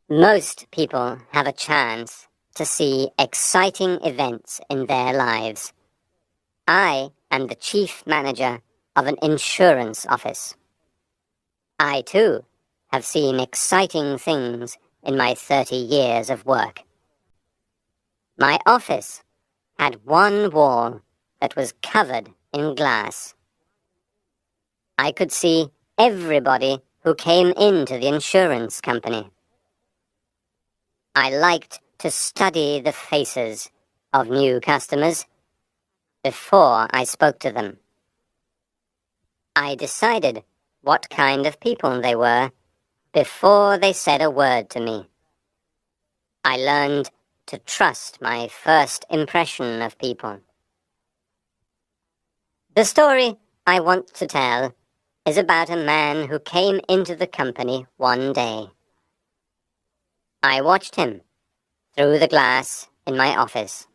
Most people have a chance to see exciting events in their lives. I am the chief manager of an insurance office. I, too, have seen exciting things in my 30 years of work. My office had one wall that was covered in glass. I could see everybody who came into the insurance company. I liked to study the faces of new customers before I spoke to them. I decided what kind of people they were before they said a word to me. I learned to trust my first impression of people. The story I want to tell is about a man who came into the company one day. I watched him through the glass in my office.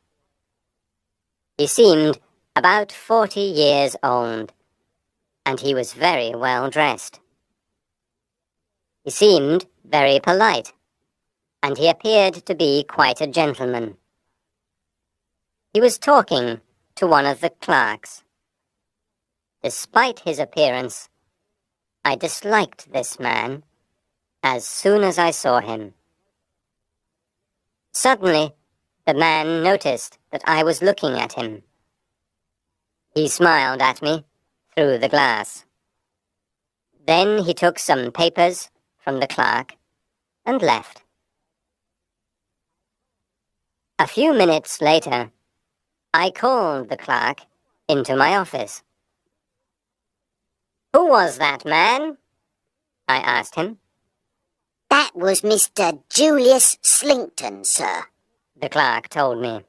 He seemed about 40 years old, and he was very well dressed. He seemed very polite, and he appeared to be quite a gentleman. He was talking to one of the clerks. Despite his appearance, I disliked this man as soon as I saw him. Suddenly, the man noticed that I was looking at him. He smiled at me through the glass. Then he took some papers from the clerk and left. A few minutes later, I called the clerk into my office. "Who was that man?" I asked him. "That was Mr. Julius Slinkton, sir," the clerk told me.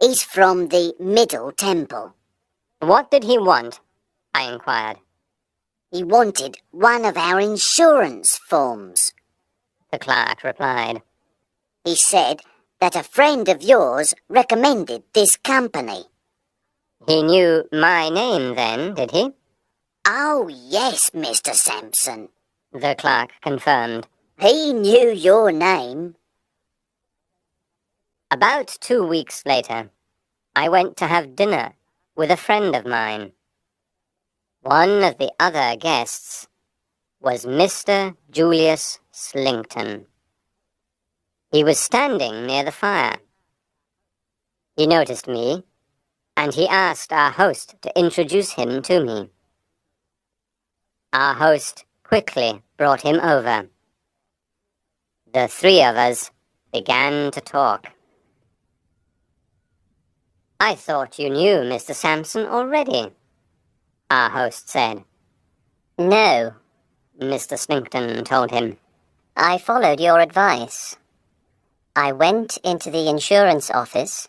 "He's from the Middle Temple." "What did he want?" I inquired. "He wanted one of our insurance forms," the clerk replied. "He said that a friend of yours recommended this company." "He knew my name then, did he?" "Oh, yes, Mr. Sampson," the clerk confirmed. "He knew your name." About 2 weeks later, I went to have dinner with a friend of mine. One of the other guests was Mr. Julius Slinkton. He was standing near the fire. He noticed me, and he asked our host to introduce him to me. Our host quickly brought him over. The three of us began to talk. "I thought you knew Mr. Sampson already," our host said. "No," Mr. Slinkton told him. "I followed your advice. I went into the insurance office,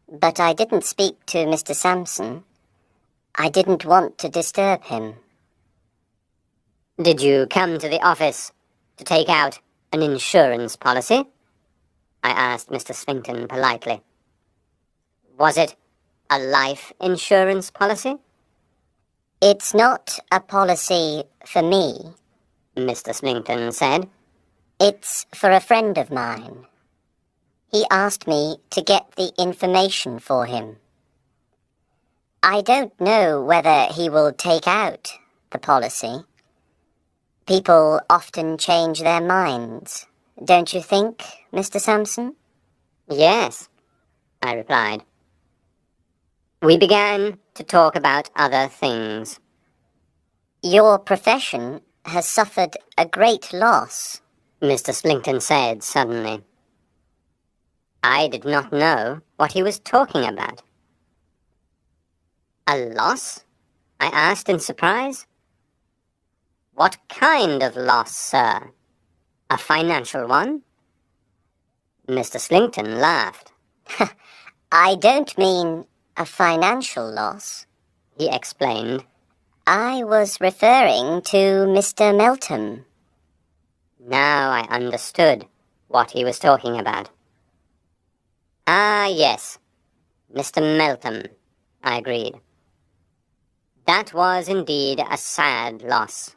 but I didn't speak to Mr. Sampson. I didn't want to disturb him." "Did you come to the office to take out an insurance policy?" I asked Mr. Slinkton politely. "Was it a life insurance policy?" "It's not a policy for me," Mr. Slinkton said. "It's for a friend of mine. He asked me to get the information for him. I don't know whether he will take out the policy. People often change their minds, don't you think, Mr. Sampson?" "Yes," I replied. We began to talk about other things. "Your profession has suffered a great loss," Mr. Slinkton said suddenly. I did not know what he was talking about. "A loss?" I asked in surprise. "What kind of loss, sir? A financial one?" Mr. Slinkton laughed. "I don't mean a financial loss," he explained. "I was referring to Mr. Meltham." Now I understood what he was talking about. "Ah, yes, Mr. Meltham," I agreed. That was indeed a sad loss.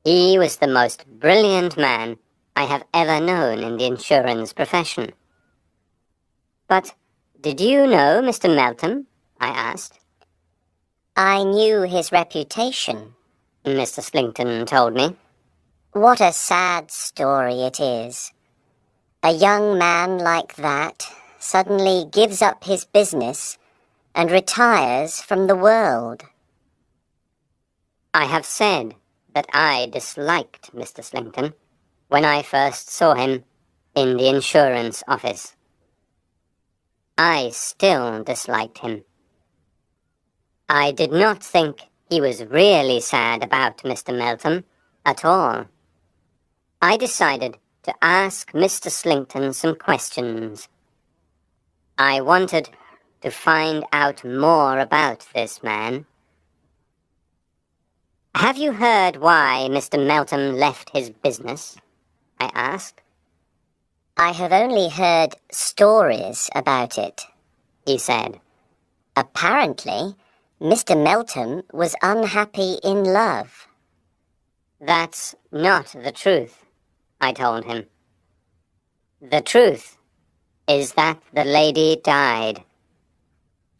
He was the most brilliant man I have ever known in the insurance profession. But did you know Mr. Meltham? I asked. I knew his reputation, Mr. Slinkton told me. What a sad story it is. A young man like that suddenly gives up his business and retires from the world. I have said that I disliked Mr. Slinkton when I first saw him in the insurance office. I still disliked him. I did not think he was really sad about Mr. Meltham at all. I decided to ask Mr. Slinkton some questions. I wanted to find out more about this man. Have you heard why Mr. Meltham left his business? I asked. I have only heard stories about it, He said. Apparently, Mr. Meltham was unhappy in love. That's not the truth, I told him. The truth is that the lady died.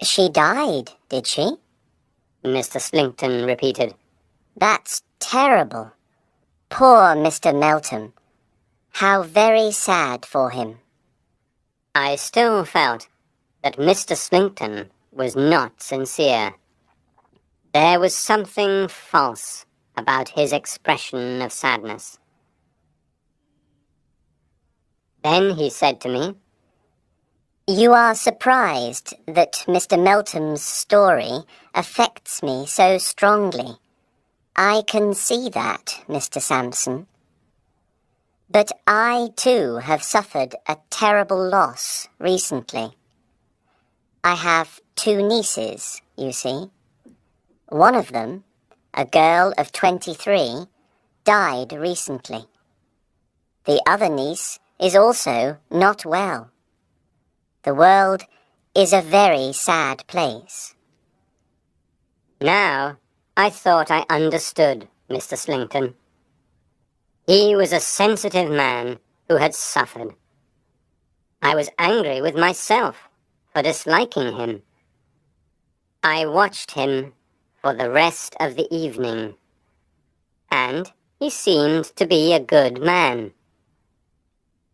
She died, did she? Mr. Slinkton repeated. That's terrible. Poor Mr. Meltham. How very sad for him. I still felt that Mr. Slinkton was not sincere. There was something false about his expression of sadness. Then he said to me, You are surprised that Mr. Meltham's story affects me so strongly. I can see that, Mr. Sampson. But I, too, have suffered a terrible loss recently. I have 2 nieces, you see. One of them, a girl of 23, died recently. The other niece is also not well. The world is a very sad place. Now I thought I understood Mr. Slinkton. He was a sensitive man who had suffered. I was angry with myself for disliking him. I watched him for the rest of the evening, and he seemed to be a good man.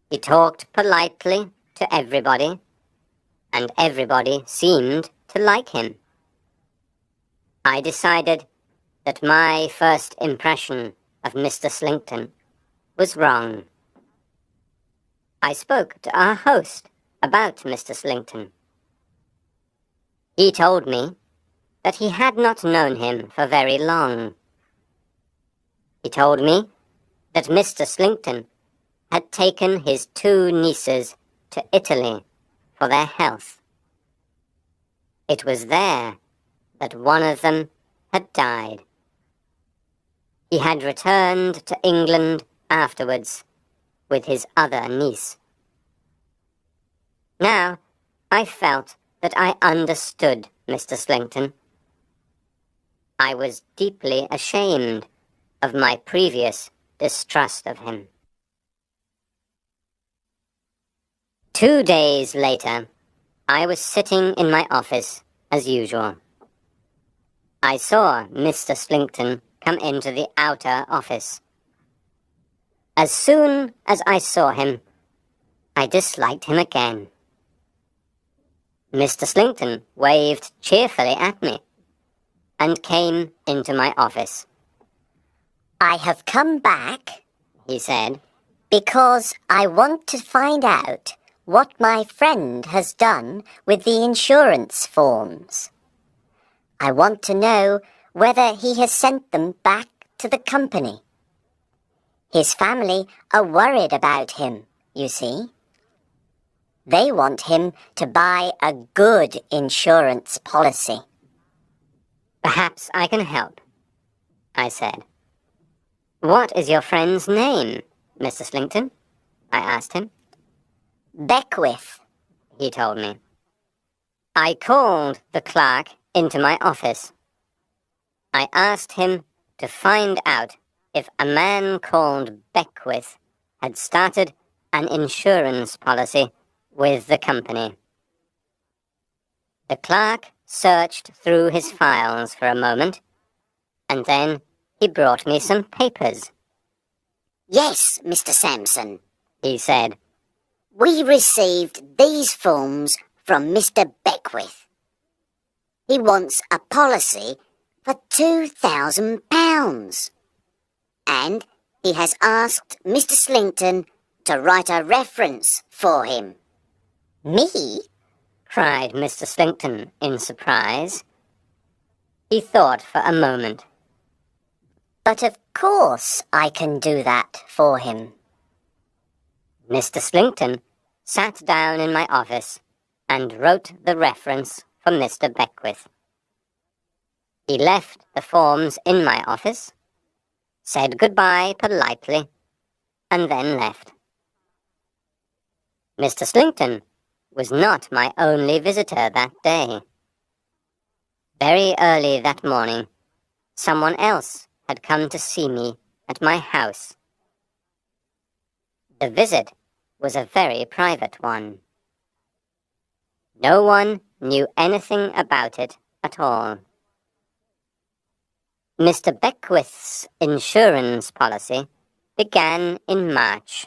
He talked politely to everybody, and everybody seemed to like him. I decided that my first impression of Mr. Slinkton was wrong. I spoke to our host about Mr. Slinkton. He told me that he had not known him for very long. He told me that Mr. Slinkton had taken his 2 nieces to Italy for their health. It was there that one of them had died. He had returned to England afterwards with his other niece. Now I felt that I understood Mr. Slinkton. I was deeply ashamed of my previous distrust of him. 2 days later, I was sitting in my office as usual. I saw Mr. Slinkton come into the outer office. As soon as I saw him, I disliked him again. Mr. Slinkton waved cheerfully at me and came into my office. I have come back, He said, because I want to find out what my friend has done with the insurance forms. I want to know whether he has sent them back to the company. His family are worried about him, you see. They want him to buy a good insurance policy. Perhaps I can help, I said. What is your friend's name, Mr. Slinkton? I asked him. Beckwith, He told me. I called the clerk into my office. I asked him to find out if a man called Beckwith had started an insurance policy with the company. The clerk searched through his files for a moment, and then he brought me some papers. "Yes, Mr. Sampson," he said. "we received these forms from Mr. Beckwith. He wants a policy for £2,000, and he has asked Mr. Slinkton to write a reference for him." "Me?" cried Mr. Slinkton in surprise. He thought for a moment. "But of course I can do that for him." Mr. Slinkton sat down in my office and wrote the reference for Mr. Beckwith. He left the forms in my office, said goodbye politely, and then left. Mr. Slinkton was not my only visitor that day. Very early that morning, someone else had come to see me at my house. The visit was a very private one. No one knew anything about it at all. Mr. Beckwith's insurance policy began in March.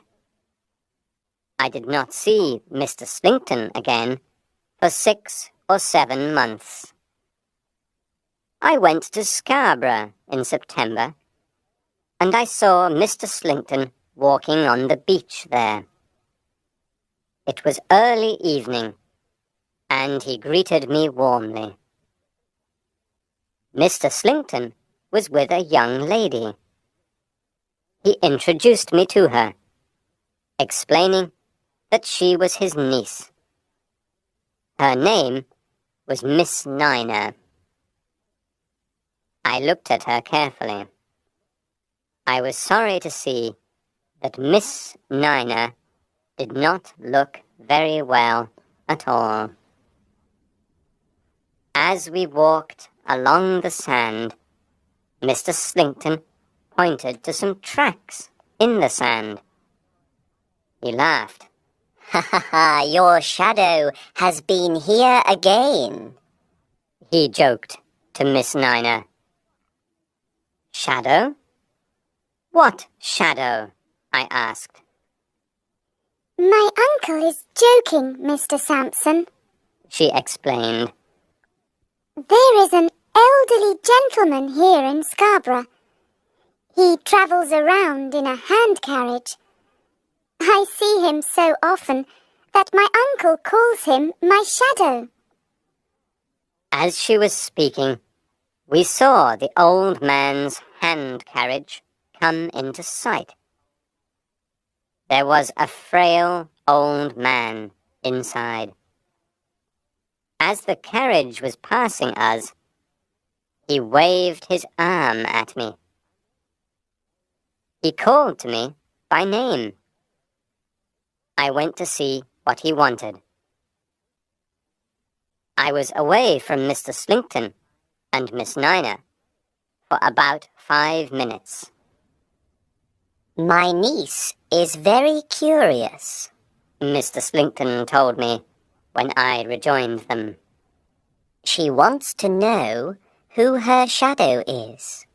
I did not see Mr. Slinkton again for 6 or 7 months. I went to Scarborough in September, and I saw Mr. Slinkton walking on the beach there. It was early evening, and he greeted me warmly. Mr. Slinkton was with a young lady. He introduced me to her, explaining that she was his niece. Her name was Miss Niner. I looked at her carefully. I was sorry to see that Miss Niner did not look very well at all. As we walked along the sand, Mr. Slinkton pointed to some tracks in the sand. He laughed. "Ha ha ha, your shadow has been here again," he joked to Miss Niner. Shadow? What shadow? I asked. "My uncle is joking, Mr. Sampson," she explained. "There is an elderly gentleman here in Scarborough. He travels around in a hand carriage. I see him so often that my uncle calls him my shadow." As she was speaking, we saw the old man's hand carriage come into sight. There was a frail old man inside. As the carriage was passing us, he waved his arm at me. He called to me by name. I went to see what he wanted. I was away from Mr. Slinkton and Miss Niner for about 5 minutes. "My niece is very curious," Mr. Slinkton told me when I rejoined them. "She wants to know who her shadow is."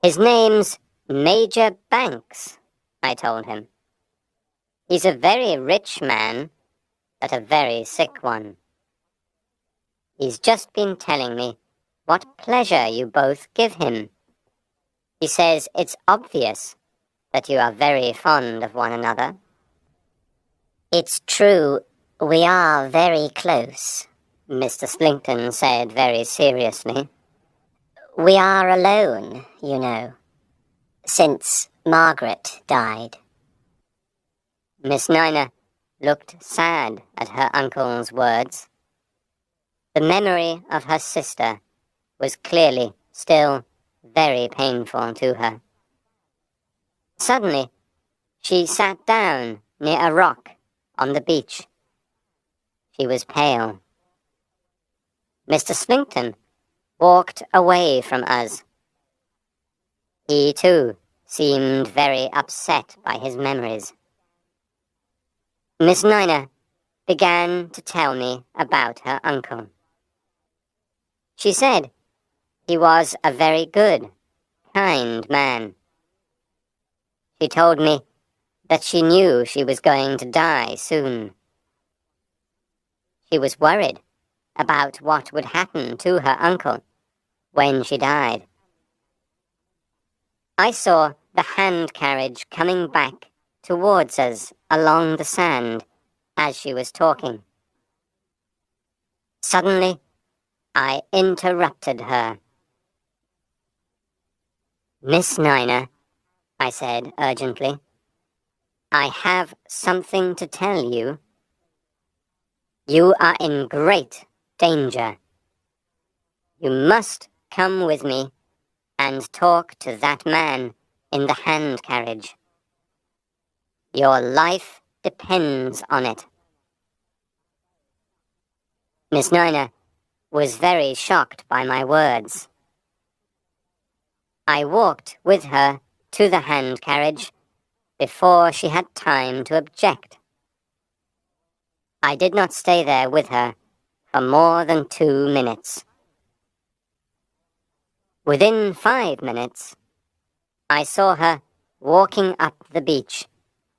His name's Major Banks, I told him. He's a very rich man, but a very sick one. He's just been telling me what pleasure you both give him. He says it's obvious that you are very fond of one another. "It's true, we are very close," Mr. Slinkton said very seriously. "We are alone, you know, since Margaret died." Miss Niner looked sad at her uncle's words. The memory of her sister was clearly still very painful to her. Suddenly, she sat down near a rock on the beach. She was pale. Mr. Slinkton walked away from us. He, too, seemed very upset by his memories. Miss Nina began to tell me about her uncle. She said he was a very good, kind man. She told me that she knew she was going to die soon. She was worried about what would happen to her uncle when she died. I saw the hand carriage coming back towards us along the sand as she was talking. Suddenly, I interrupted her. "Miss Nina," I said urgently, "I have something to tell you. You are in great danger. You must come with me and talk to that man in the hand carriage. Your life depends on it." Miss Nina was very shocked by my words. I walked with her to the hand carriage before she had time to object. I did not stay there with her for more than 2 minutes. Within 5 minutes, I saw her walking up the beach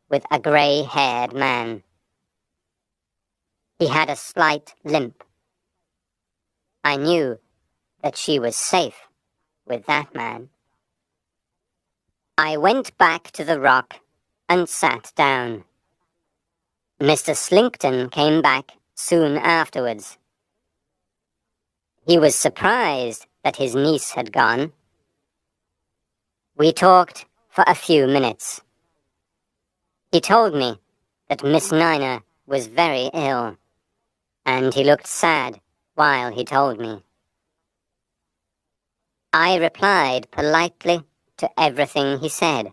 with a grey-haired man. He had a slight limp. I knew that she was safe with that man. I went back to the rock and sat down. Mr. Slinkton came back soon afterwards. He was surprised that his niece had gone. We talked for a few minutes. He told me that Miss Nina was very ill, and he looked sad while he told me. I replied politely to everything he said,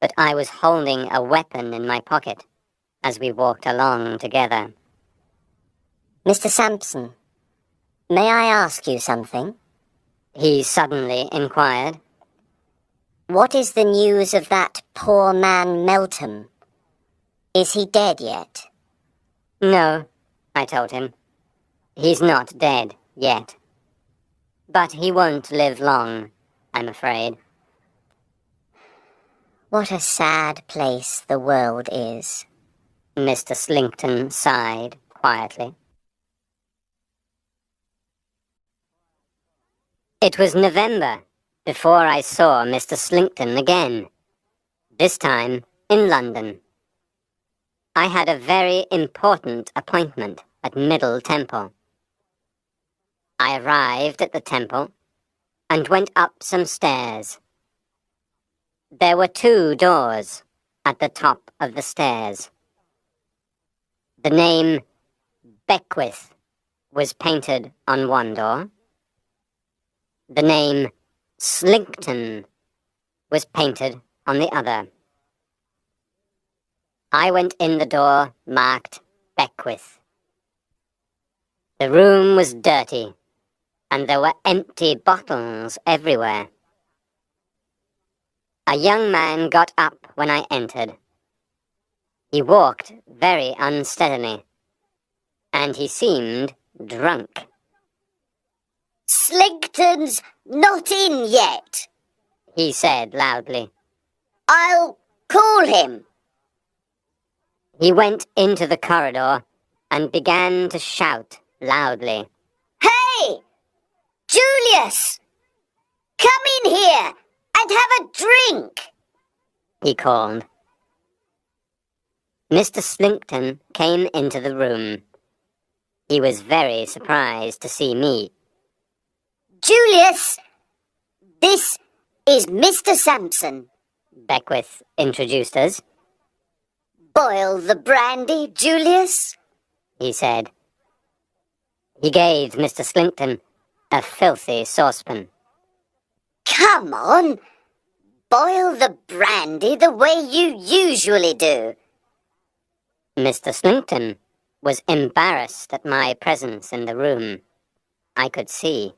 but I was holding a weapon in my pocket as we walked along together. Mr. Sampson, may I ask you something? He suddenly inquired. What is the news of that poor man Meltham? Is he dead yet? No, I told him. He's not dead yet. But he won't live long, I'm afraid. What a sad place the world is. Mr. Slinkton sighed quietly. It was November before I saw Mr. Slinkton again, this time in London. I had a very important appointment at Middle Temple. I arrived at the temple and went up some stairs. There were 2 doors at the top of the stairs. The name Beckwith was painted on one door. The name Slinkton was painted on the other. I went in the door marked Beckwith. The room was dirty, and there were empty bottles everywhere. A young man got up when I entered. He walked very unsteadily, and he seemed drunk. Slinkton's not in yet, he said loudly. I'll call him. He went into the corridor and began to shout loudly. Hey! Julius! Come in here and have a drink! He called. Mr. Slinkton came into the room. He was very surprised to see me. Julius, this is Mr. Sampson, Beckwith introduced us. Boil the brandy, Julius, he said. He gave Mr. Slinkton a filthy saucepan. Come on, boil the brandy the way you usually do. Mr. Slinkton was embarrassed at my presence in the room. I could see.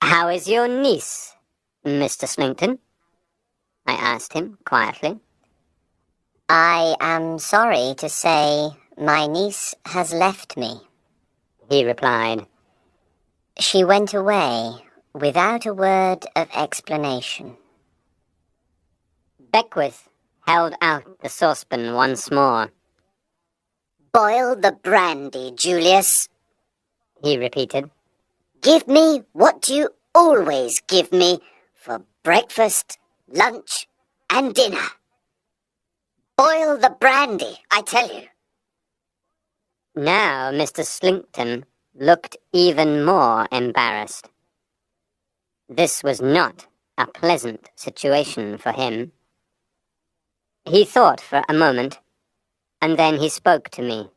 How is your niece, Mr. Slinkton?" I asked him quietly. "I am sorry to say my niece has left me," he replied. "She went away without a word of explanation." Beckwith held out the saucepan once more. "Boil the brandy, Julius," he repeated. "Give me what you always give me for breakfast, lunch, and dinner. Boil the brandy, I tell you." Now Mr. Slinkton looked even more embarrassed. This was not a pleasant situation for him. He thought for a moment, and then he spoke to me.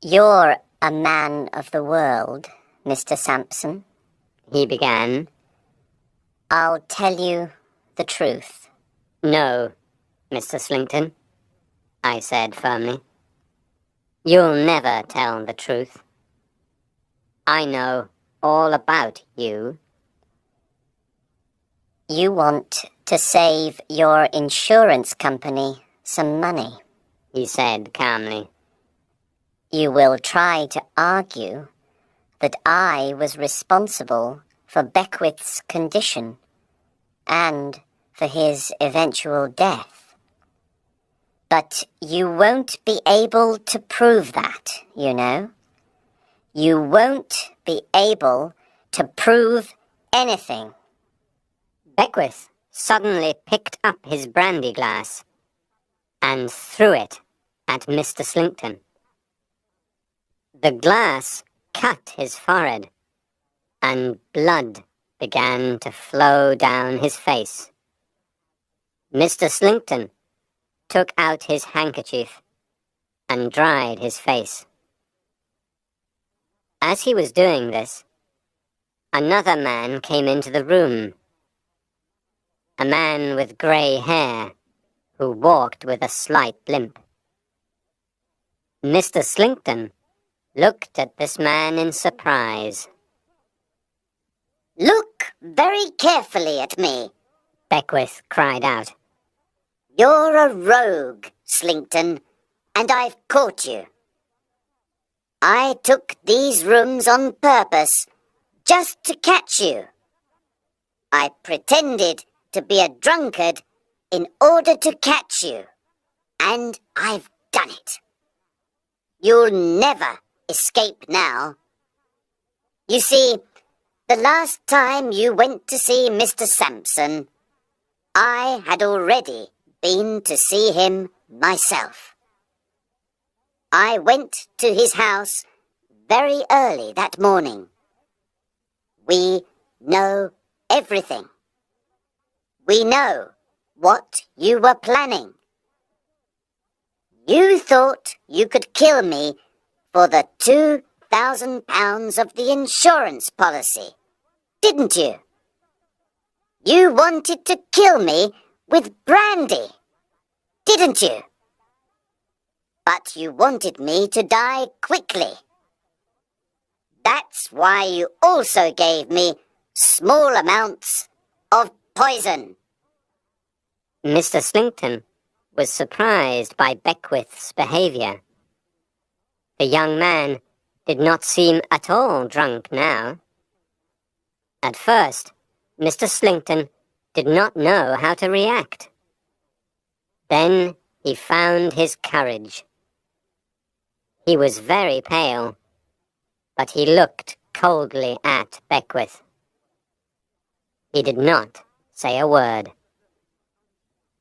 "You're a man of the world, Mr. Sampson," he began. "I'll tell you the truth." "No, Mr. Slinkton," I said firmly. "You'll never tell the truth. I know all about you." "You want to save your insurance company some money," he said calmly. "You will try to argue that I was responsible for Beckwith's condition and for his eventual death. But you won't be able to prove that, you know. You won't be able to prove anything." Beckwith suddenly picked up his brandy glass and threw it at Mr. Slinkton. The glass cut his forehead, and blood began to flow down his face. Mr. Slinkton took out his handkerchief and dried his face. As he was doing this, another man came into the room. A man with grey hair, who walked with a slight limp. Mr. Slinkton looked at this man in surprise. "Look very carefully at me," Beckwith cried out. "You're a rogue, Slinkton, and I've caught you. I took these rooms on purpose, just to catch you. I pretended to be a drunkard in order to catch you, and I've done it. You'll never escape now. You see, the last time you went to see Mr. Sampson, I had already been to see him myself. I went to his house very early that morning. We know everything. We know what you were planning. You thought you could kill me for the £2,000 of the insurance policy, didn't you? You wanted to kill me with brandy, didn't you? But you wanted me to die quickly. That's why you also gave me small amounts of poison." Mr. Slinkton was surprised by Beckwith's behavior. The young man did not seem at all drunk now. At first, Mr. Slinkton did not know how to react. Then he found his courage. He was very pale, but he looked coldly at Beckwith. He did not say a word.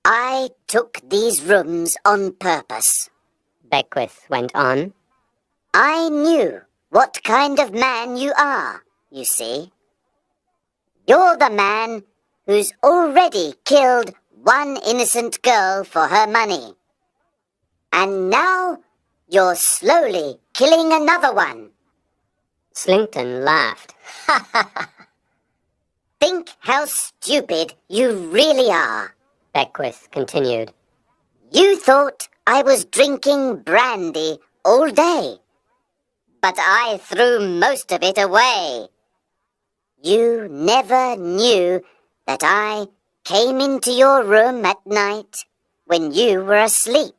"I took these rooms on purpose," Beckwith went on. "I knew what kind of man you are, you see. You're the man who's already killed one innocent girl for her money. And now you're slowly killing another one." Slinkton laughed. "Think how stupid you really are," Beckwith continued. "You thought I was drinking brandy all day, but I threw most of it away. You never knew that I came into your room at night when you were asleep.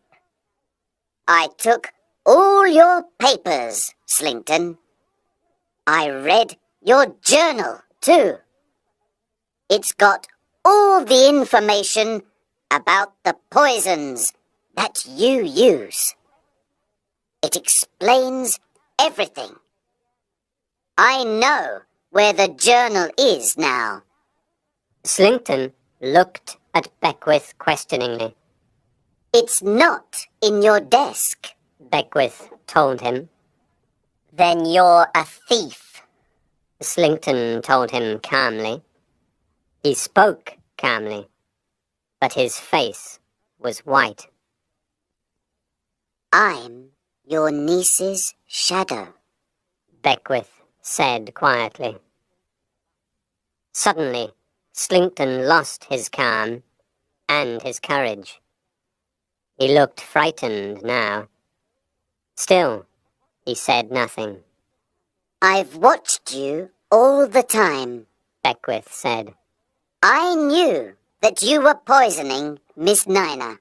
I took all your papers, Slinkton. I read your journal, too. It's got all the information about the poisons that you use. It explains everything. I know where the journal is now. Slinkton looked at Beckwith questioningly. It's not in your desk, Beckwith told him. Then you're a thief, Slinkton told him calmly. He spoke calmly, but his face was white. I'm your niece's shadow, Beckwith said quietly. Suddenly, Slinkton lost his calm and his courage. He looked frightened now. Still, he said nothing. I've watched you all the time, Beckwith said. I knew that you were poisoning Miss Nina.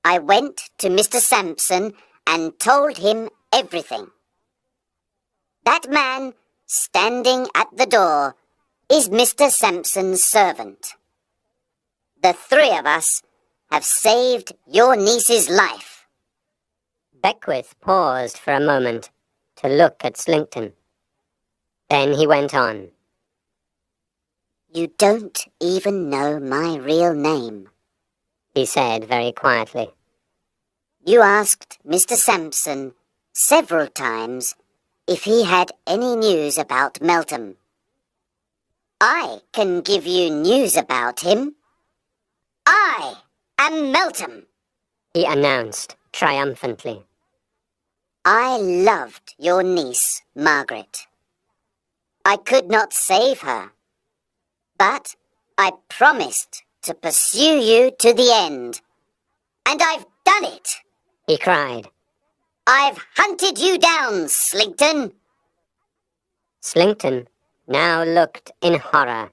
I went to Mr. Sampson and told him everything. That man standing at the door is Mr. Sampson's servant. The three of us have saved your niece's life. Beckwith paused for a moment to look at Slinkton. Then he went on. You don't even know my real name, he said very quietly. You asked Mr. Sampson several times if he had any news about Meltham. I can give you news about him. I am Meltham, he announced triumphantly. I loved your niece, Margaret. I could not save her, but I promised to pursue you to the end. And I've done it, he cried. I've hunted you down, Slinkton. Slinkton now looked in horror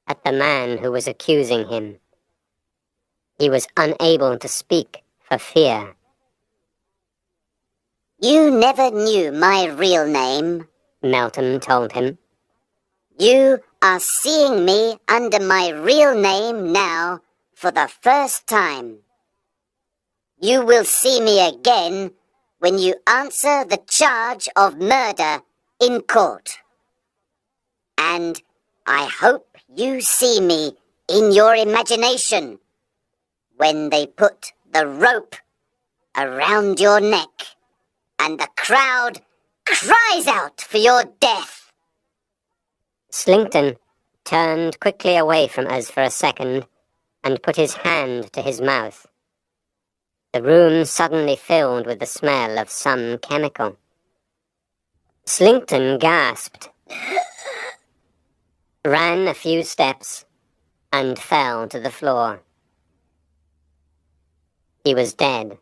at the man who was accusing him. He was unable to speak for fear. You never knew my real name, Meltham told him. You are seeing me under my real name now for the first time. You will see me again when you answer the charge of murder in court. And I hope you see me in your imagination when they put the rope around your neck and the crowd cries out for your death. Slinkton turned quickly away from us for a second and put his hand to his mouth. The room suddenly filled with the smell of some chemical. Slinkton gasped, ran a few steps, and fell to the floor. He was dead.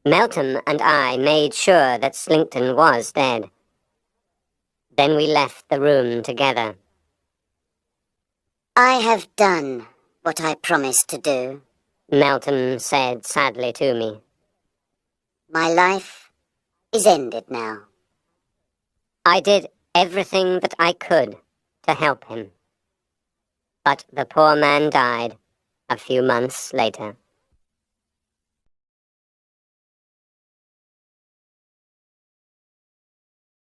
Meltham and I made sure that Slinkton was dead. Then we left the room together. I have done what I promised to do, Meltham said sadly to me. My life is ended now. I did everything that I could to help him. But the poor man died a few months later.